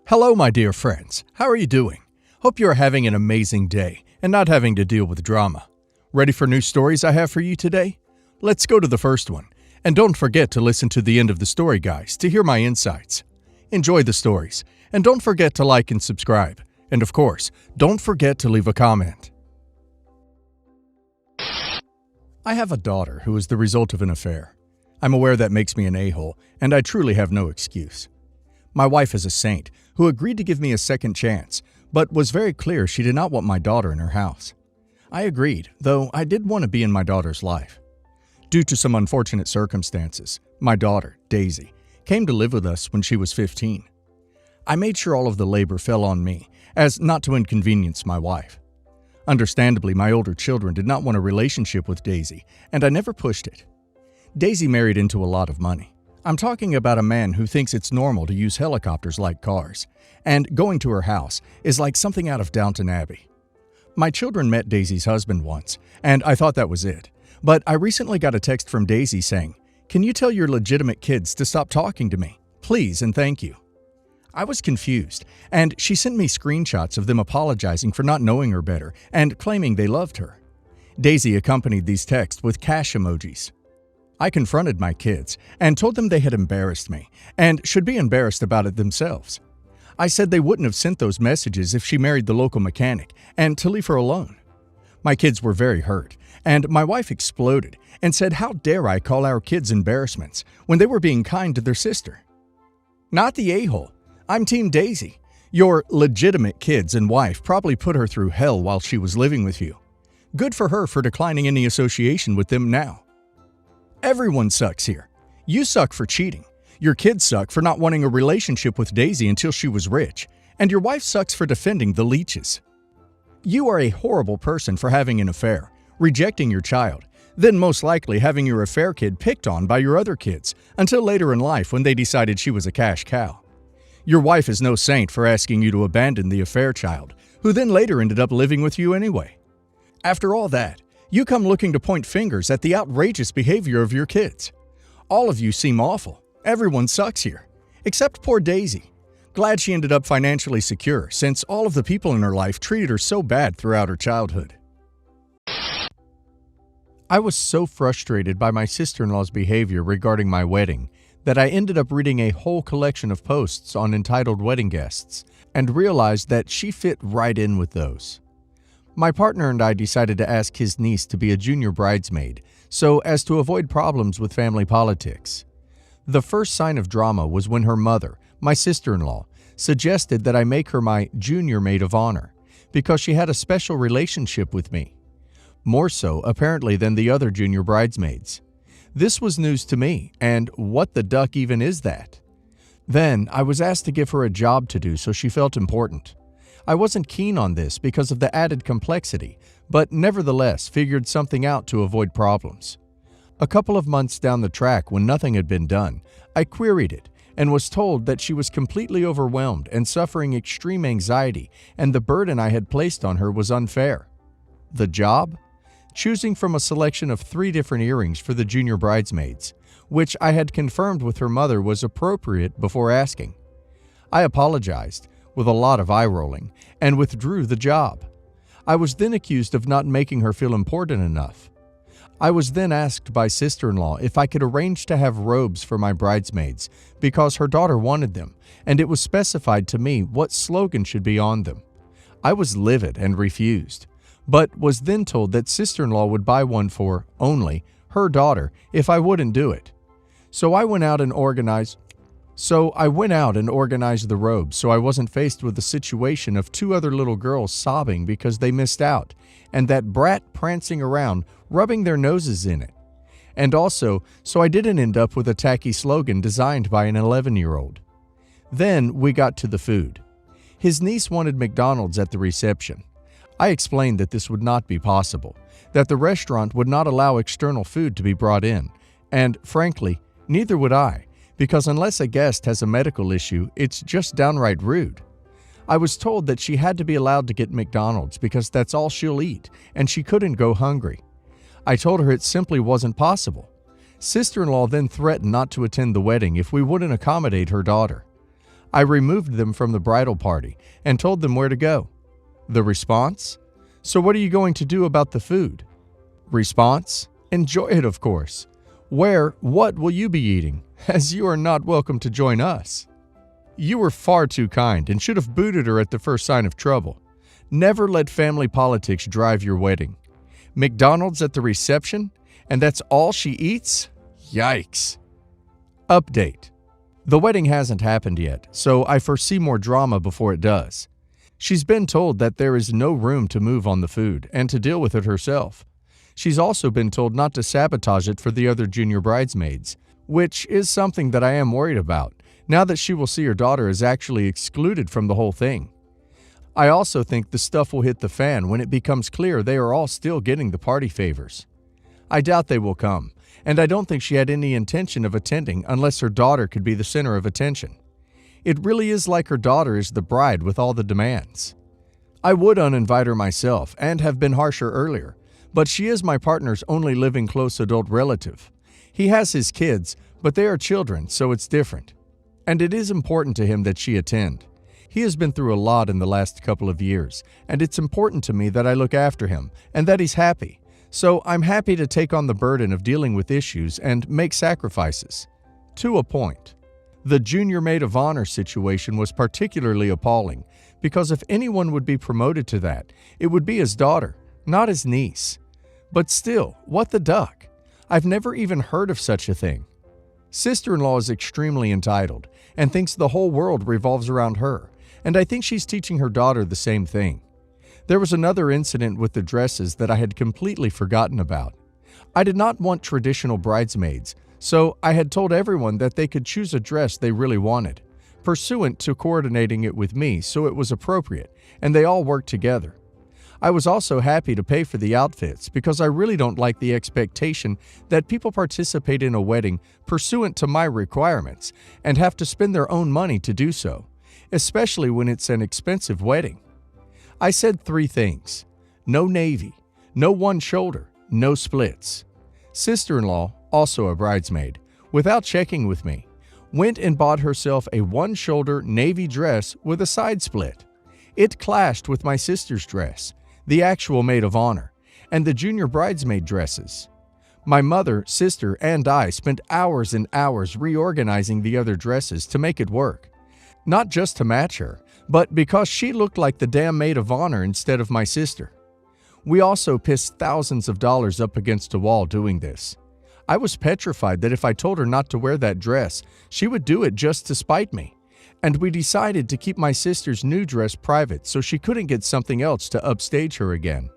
Hello, my dear friends. How are you doing? Hope you are having an amazing day and not having to deal with drama. Ready for new stories I have for you today? Let's go to the first one. And don't forget to listen to the end of the story, guys, to hear my insights. Enjoy the stories, and don't forget to like and subscribe. And of course, don't forget to leave a comment. I have a daughter who is the result of an affair. I'm aware that makes me an a-hole, and I truly have no excuse. My wife is a saint who agreed to give me a second chance, but was very clear she did not want my daughter in her house. I agreed, though I did want to be in my daughter's life. Due to some unfortunate circumstances, my daughter, Daisy, came to live with us when she was 15. I made sure all of the labor fell on me, as not to inconvenience my wife. Understandably, my older children did not want a relationship with Daisy, and I never pushed it. Daisy married into a lot of money. I'm talking about a man who thinks it's normal to use helicopters like cars, and going to her house is like something out of Downton Abbey. My children met Daisy's husband once, and I thought that was it. But I recently got a text from Daisy saying, "Can you tell your legitimate kids to stop talking to me? Please and thank you." I was confused, and she sent me screenshots of them apologizing for not knowing her better and claiming they loved her. Daisy accompanied these texts with cash emojis. I confronted my kids and told them they had embarrassed me and should be embarrassed about it themselves. I said they wouldn't have sent those messages if she married the local mechanic and to leave her alone. My kids were very hurt, and my wife exploded and said, "How dare I call our kids embarrassments when they were being kind to their sister?" Not the a-hole. I'm Team Daisy. Your legitimate kids and wife probably put her through hell while she was living with you. Good for her for declining any association with them now. Everyone sucks here. You suck for cheating. Your kids suck for not wanting a relationship with Daisy until she was rich. And your wife sucks for defending the leeches. You are a horrible person for having an affair, rejecting your child, then most likely having your affair kid picked on by your other kids until later in life when they decided she was a cash cow. Your wife is no saint for asking you to abandon the affair child, who then later ended up living with you anyway. After all that, you come looking to point fingers at the outrageous behavior of your kids. All of you seem awful. Everyone sucks here. Except poor Daisy. Glad she ended up financially secure, since all of the people in her life treated her so bad throughout her childhood. I was so frustrated by my sister-in-law's behavior regarding my wedding that I ended up reading a whole collection of posts on entitled wedding guests and realized that she fit right in with those. My partner and I decided to ask his niece to be a junior bridesmaid so as to avoid problems with family politics. The first sign of drama was when her mother, my sister-in-law, suggested that I make her my junior maid of honor because she had a special relationship with me. More so, apparently, than the other junior bridesmaids. This was news to me, and what the duck even is that? Then I was asked to give her a job to do so she felt important. I wasn't keen on this because of the added complexity, but nevertheless figured something out to avoid problems. A couple of months down the track, when nothing had been done, I queried it and was told that she was completely overwhelmed and suffering extreme anxiety, and the burden I had placed on her was unfair. The job? Choosing from a selection of 3 different earrings for the junior bridesmaids, which I had confirmed with her mother was appropriate before asking. I apologized, with a lot of eye-rolling, and withdrew the job. I was then accused of not making her feel important enough. I was then asked by sister-in-law if I could arrange to have robes for my bridesmaids because her daughter wanted them, and it was specified to me what slogan should be on them. I was livid and refused, but was then told that sister-in-law would buy one for, only, her daughter if I wouldn't do it. So I went out and organized the robes so I wasn't faced with the situation of 2 other little girls sobbing because they missed out, and that brat prancing around, rubbing their noses in it. And also, so I didn't end up with a tacky slogan designed by an 11-year-old. Then we got to the food. His niece wanted McDonald's at the reception. I explained that this would not be possible, that the restaurant would not allow external food to be brought in, and frankly, neither would I, because unless a guest has a medical issue, it's just downright rude. I was told that she had to be allowed to get McDonald's because that's all she'll eat, and she couldn't go hungry. I told her it simply wasn't possible. Sister-in-law then threatened not to attend the wedding if we wouldn't accommodate her daughter. I removed them from the bridal party and told them where to go. The response? So what are you going to do about the food? Response? Enjoy it, of course. What will you be eating, as you are not welcome to join us? You were far too kind and should have booted her at the first sign of trouble. Never let family politics drive your wedding. McDonald's at the reception, and that's all she eats? Yikes. Update. The wedding hasn't happened yet, so I foresee more drama before it does. She's been told that there is no room to move on the food and to deal with it herself. She's also been told not to sabotage it for the other junior bridesmaids, which is something that I am worried about, now that she will see her daughter is actually excluded from the whole thing. I also think the stuff will hit the fan when it becomes clear they are all still getting the party favors. I doubt they will come, and I don't think she had any intention of attending unless her daughter could be the center of attention. It really is like her daughter is the bride with all the demands. I would uninvite her myself and have been harsher earlier, but she is my partner's only living close adult relative. He has his kids, but they are children, so it's different. And it is important to him that she attend. He has been through a lot in the last couple of years, and it's important to me that I look after him and that he's happy. So I'm happy to take on the burden of dealing with issues and make sacrifices. To a point. The junior maid of honor situation was particularly appalling because if anyone would be promoted to that, it would be his daughter, not his niece. But still, what the duck? I've never even heard of such a thing. Sister-in-law is extremely entitled and thinks the whole world revolves around her, and I think she's teaching her daughter the same thing. There was another incident with the dresses that I had completely forgotten about. I did not want traditional bridesmaids, so I had told everyone that they could choose a dress they really wanted, pursuant to coordinating it with me so it was appropriate, and they all worked together. I was also happy to pay for the outfits because I really don't like the expectation that people participate in a wedding pursuant to my requirements and have to spend their own money to do so, especially when it's an expensive wedding. I said 3 things. No navy, no one shoulder, no splits. Sister-in-law, also a bridesmaid, without checking with me, went and bought herself a one-shoulder navy dress with a side split. It clashed with my sister's dress, the actual maid of honor, and the junior bridesmaid dresses. My mother, sister, and I spent hours and hours reorganizing the other dresses to make it work. Not just to match her, but because she looked like the damn maid of honor instead of my sister. We also pissed thousands of dollars up against a wall doing this. I was petrified that if I told her not to wear that dress, she would do it just to spite me. And we decided to keep my sister's new dress private so she couldn't get something else to upstage her again.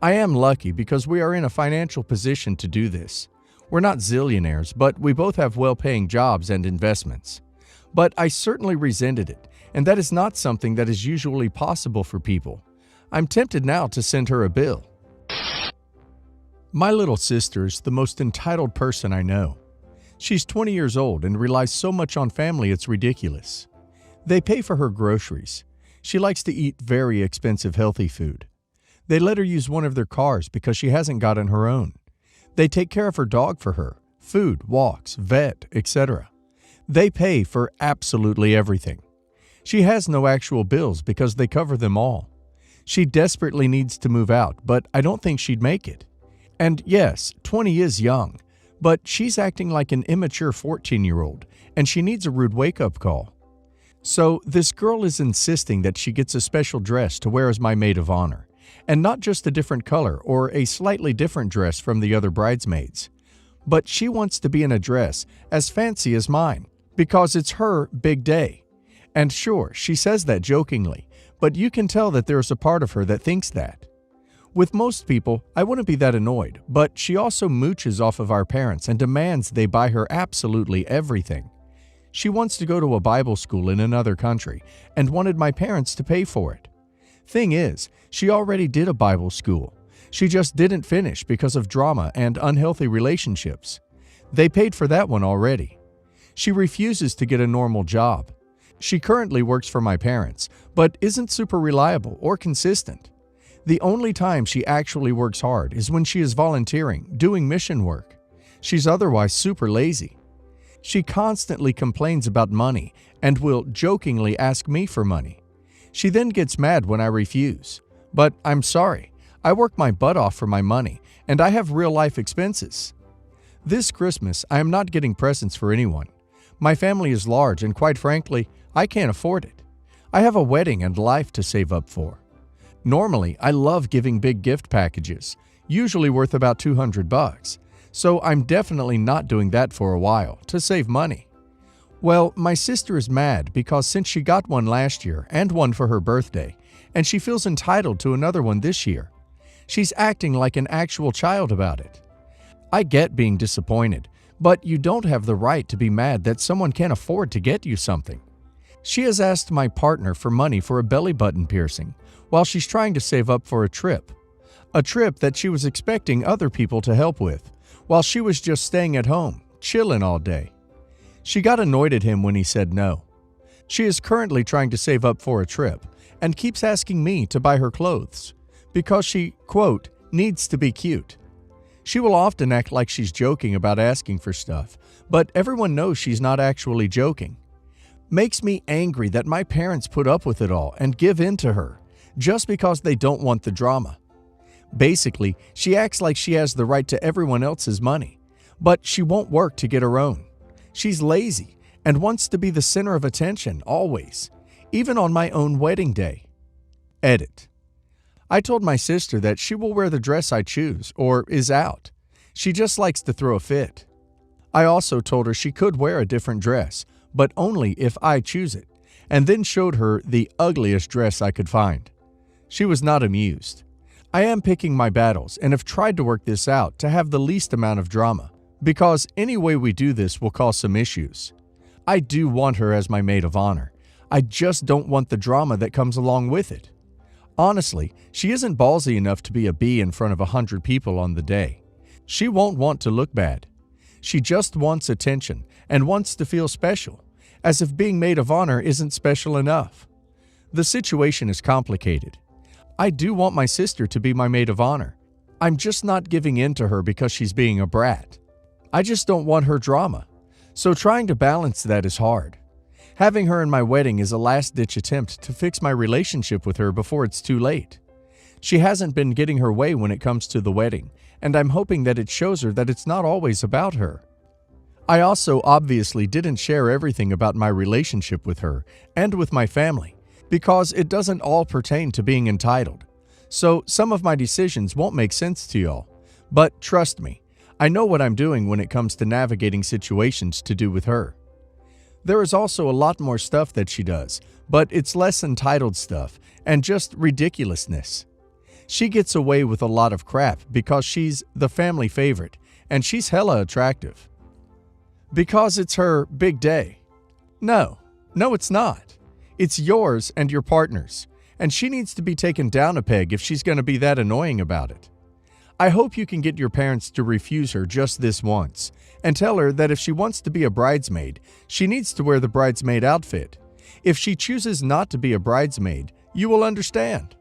I am lucky because we are in a financial position to do this. We're not zillionaires, but we both have well-paying jobs and investments. But I certainly resented it, and that is not something that is usually possible for people. I'm tempted now to send her a bill. My little sister is the most entitled person I know. She's 20 years old and relies so much on family it's ridiculous. They pay for her groceries. She likes to eat very expensive healthy food. They let her use one of their cars because she hasn't gotten her own. They take care of her dog for her, food, walks, vet, etc. They pay for absolutely everything. She has no actual bills because they cover them all. She desperately needs to move out, but I don't think she'd make it. And yes, 20 is young. But she's acting like an immature 14-year-old, and she needs a rude wake-up call. So this girl is insisting that she gets a special dress to wear as my maid of honor, and not just a different color or a slightly different dress from the other bridesmaids. But she wants to be in a dress as fancy as mine, because it's her big day. And sure, she says that jokingly, but you can tell that there's a part of her that thinks that. With most people, I wouldn't be that annoyed, but she also mooches off of our parents and demands they buy her absolutely everything. She wants to go to a Bible school in another country and wanted my parents to pay for it. Thing is, she already did a Bible school. She just didn't finish because of drama and unhealthy relationships. They paid for that one already. She refuses to get a normal job. She currently works for my parents, but isn't super reliable or consistent. The only time she actually works hard is when she is volunteering, doing mission work. She's otherwise super lazy. She constantly complains about money and will jokingly ask me for money. She then gets mad when I refuse. But I'm sorry, I work my butt off for my money, and I have real-life expenses. This Christmas, I am not getting presents for anyone. My family is large, and quite frankly, I can't afford it. I have a wedding and life to save up for. Normally, I love giving big gift packages, usually worth about $200, so I'm definitely not doing that for a while, to save money. Well, my sister is mad because since she got one last year and one for her birthday, and she feels entitled to another one this year, she's acting like an actual child about it. I get being disappointed, but you don't have the right to be mad that someone can't afford to get you something. She has asked my partner for money for a belly button piercing while she's trying to save up for a trip that she was expecting other people to help with, while she was just staying at home, chilling all day. She got annoyed at him when he said no. She is currently trying to save up for a trip and keeps asking me to buy her clothes because she, quote, needs to be cute. She will often act like she's joking about asking for stuff, but everyone knows she's not actually joking. Makes me angry that my parents put up with it all and give in to her just because they don't want the drama. Basically, she acts like she has the right to everyone else's money, but she won't work to get her own. She's lazy and wants to be the center of attention always, even on my own wedding day. Edit. I told my sister that she will wear the dress I choose or is out. She just likes to throw a fit. I also told her she could wear a different dress, but only if I choose it, and then showed her the ugliest dress I could find. She was not amused. I am picking my battles and have tried to work this out to have the least amount of drama, because any way we do this will cause some issues. I do want her as my maid of honor. I just don't want the drama that comes along with it. Honestly, she isn't ballsy enough to be a bee in front of 100 people on the day. She won't want to look bad. She just wants attention and wants to feel special, as if being maid of honor isn't special enough. The situation is complicated. I do want my sister to be my maid of honor. I'm just not giving in to her because she's being a brat. I just don't want her drama. So trying to balance that is hard. Having her in my wedding is a last-ditch attempt to fix my relationship with her before it's too late. She hasn't been getting her way when it comes to the wedding, and I'm hoping that it shows her that it's not always about her. I also obviously didn't share everything about my relationship with her and with my family, because it doesn't all pertain to being entitled. So some of my decisions won't make sense to y'all. But trust me, I know what I'm doing when it comes to navigating situations to do with her. There is also a lot more stuff that she does, but it's less entitled stuff and just ridiculousness. She gets away with a lot of crap because she's the family favorite and she's hella attractive. Because it's her big day. No, it's not. It's yours and your partner's, and she needs to be taken down a peg if she's going to be that annoying about it. I hope you can get your parents to refuse her just this once, and tell her that if she wants to be a bridesmaid, she needs to wear the bridesmaid outfit. If she chooses not to be a bridesmaid, you will understand.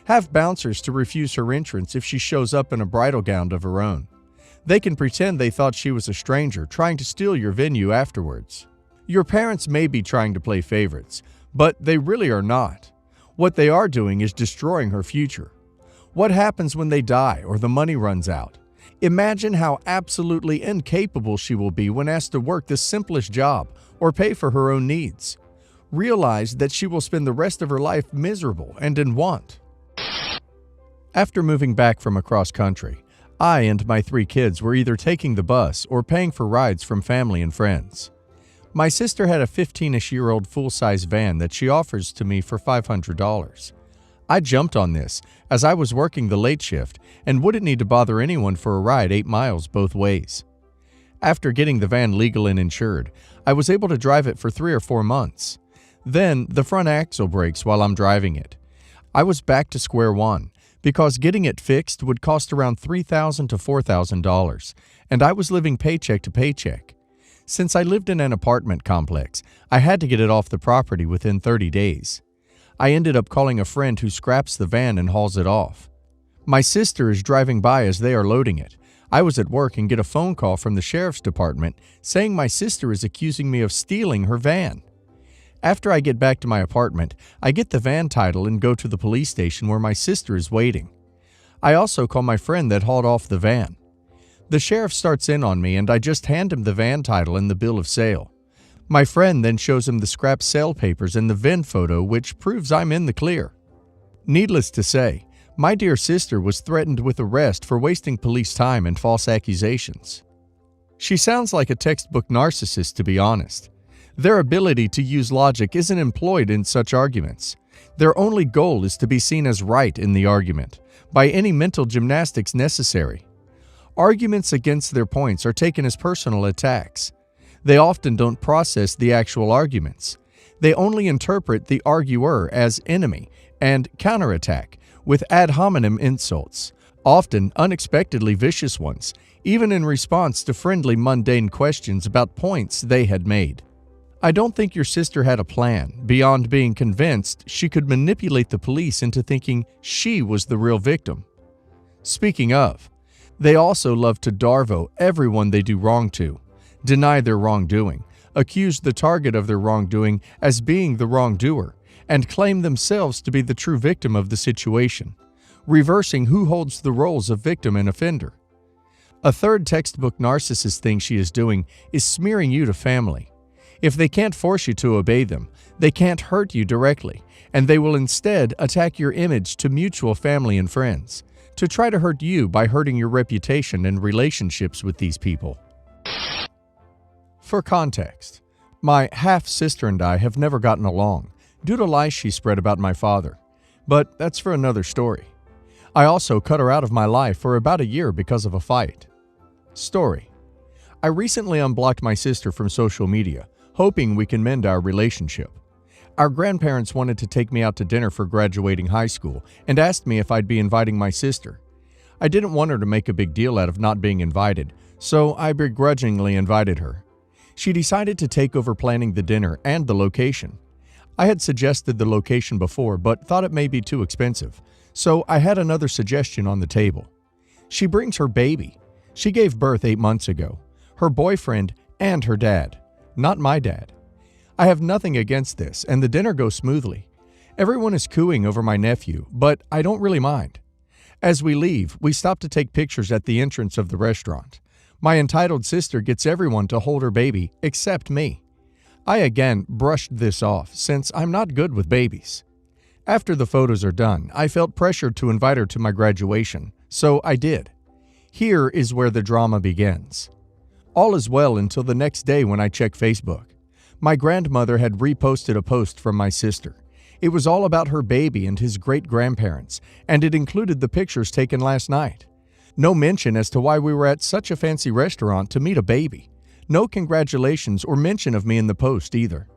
Have bouncers to refuse her entrance if she shows up in a bridal gown of her own. They can pretend they thought she was a stranger trying to steal your venue afterwards. Your parents may be trying to play favorites, but they really are not. What they are doing is destroying her future. What happens when they die or the money runs out? Imagine how absolutely incapable she will be when asked to work the simplest job or pay for her own needs. Realize that she will spend the rest of her life miserable and in want. After moving back from across country, I and my 3 kids were either taking the bus or paying for rides from family and friends. My sister had a 15-ish-year-old full-size van that she offers to me for $500. I jumped on this as I was working the late shift and wouldn't need to bother anyone for a ride 8 miles both ways. After getting the van legal and insured, I was able to drive it for 3 or 4 months. Then the front axle breaks while I'm driving it. I was back to square one because getting it fixed would cost around $3,000 to $4,000, and I was living paycheck to paycheck. Since I lived in an apartment complex, I had to get it off the property within 30 days. I ended up calling a friend who scraps the van and hauls it off. My sister is driving by as they are loading it. I was at work and get a phone call from the sheriff's department saying my sister is accusing me of stealing her van. After I get back to my apartment, I get the van title and go to the police station where my sister is waiting. I also call my friend that hauled off the van. The sheriff starts in on me and I just hand him the van title and the bill of sale. My friend then shows him the scrap sale papers and the VIN photo, which proves I'm in the clear. Needless to say, my dear sister was threatened with arrest for wasting police time and false accusations. She sounds like a textbook narcissist, to be honest. Their ability to use logic isn't employed in such arguments. Their only goal is to be seen as right in the argument, by any mental gymnastics necessary. Arguments against their points are taken as personal attacks. They often don't process the actual arguments. They only interpret the arguer as enemy and counterattack with ad hominem insults, often unexpectedly vicious ones, even in response to friendly mundane questions about points they had made. I don't think your sister had a plan beyond being convinced she could manipulate the police into thinking she was the real victim. Speaking of, they also love to darvo everyone they do wrong to, deny their wrongdoing, accuse the target of their wrongdoing as being the wrongdoer, and claim themselves to be the true victim of the situation, reversing who holds the roles of victim and offender. A third textbook narcissist thing she is doing is smearing you to family. If they can't force you to obey them, they can't hurt you directly, and they will instead attack your image to mutual family and friends, to try to hurt you by hurting your reputation and relationships with these people. For context, my half-sister and I have never gotten along, due to lies she spread about my father, but that's for another story. I also cut her out of my life for about a year because of a fight. Story: I recently unblocked my sister from social media, hoping we can mend our relationship. Our grandparents wanted to take me out to dinner for graduating high school and asked me if I'd be inviting my sister. I didn't want her to make a big deal out of not being invited, so I begrudgingly invited her. She decided to take over planning the dinner and the location. I had suggested the location before but thought it may be too expensive, so I had another suggestion on the table. She brings her baby. She gave birth 8 months ago. Her boyfriend and her dad. Not my dad. I have nothing against this, and the dinner goes smoothly. Everyone is cooing over my nephew, but I don't really mind. As we leave, we stop to take pictures at the entrance of the restaurant. My entitled sister gets everyone to hold her baby, except me. I again brushed this off, since I'm not good with babies. After the photos are done, I felt pressured to invite her to my graduation, so I did. Here is where the drama begins. All is well until the next day when I check Facebook. My grandmother had reposted a post from my sister. It was all about her baby and his great-grandparents, and it included the pictures taken last night. No mention as to why we were at such a fancy restaurant to meet a baby. No congratulations or mention of me in the post either.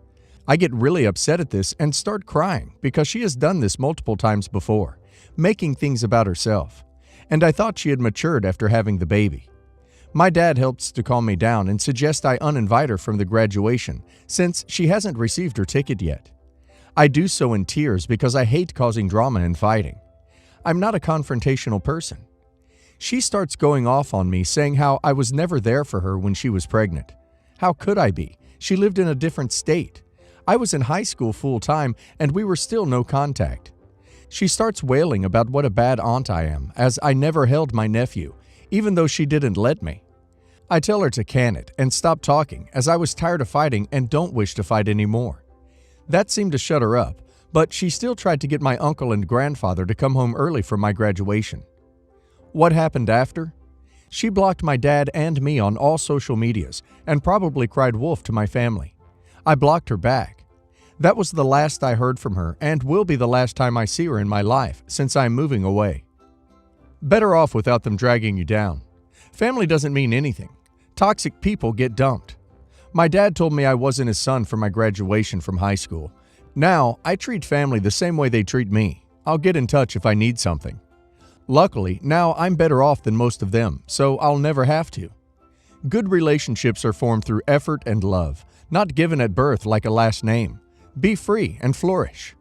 I get really upset at this and start crying because she has done this multiple times before, making things about herself. And I thought she had matured after having the baby. My dad helps to calm me down and suggests I uninvite her from the graduation since she hasn't received her ticket yet. I do so in tears because I hate causing drama and fighting. I'm not a confrontational person. She starts going off on me, saying how I was never there for her when she was pregnant. How could I be? She lived in a different state. I was in high school full-time and we were still no contact. She starts wailing about what a bad aunt I am, as I never held my nephew, even though she didn't let me. I tell her to can it and stop talking, as I was tired of fighting and don't wish to fight anymore. That seemed to shut her up, but she still tried to get my uncle and grandfather to come home early for my graduation. What happened after? She blocked my dad and me on all social medias and probably cried wolf to my family. I blocked her back. That was the last I heard from her and will be the last time I see her in my life since I'm moving away. Better off without them dragging you down. Family doesn't mean anything. Toxic people get dumped. My dad told me I wasn't his son for my graduation from high school. Now, I treat family the same way they treat me. I'll get in touch if I need something. Luckily, now I'm better off than most of them, so I'll never have to. Good relationships are formed through effort and love, not given at birth like a last name. Be free and flourish.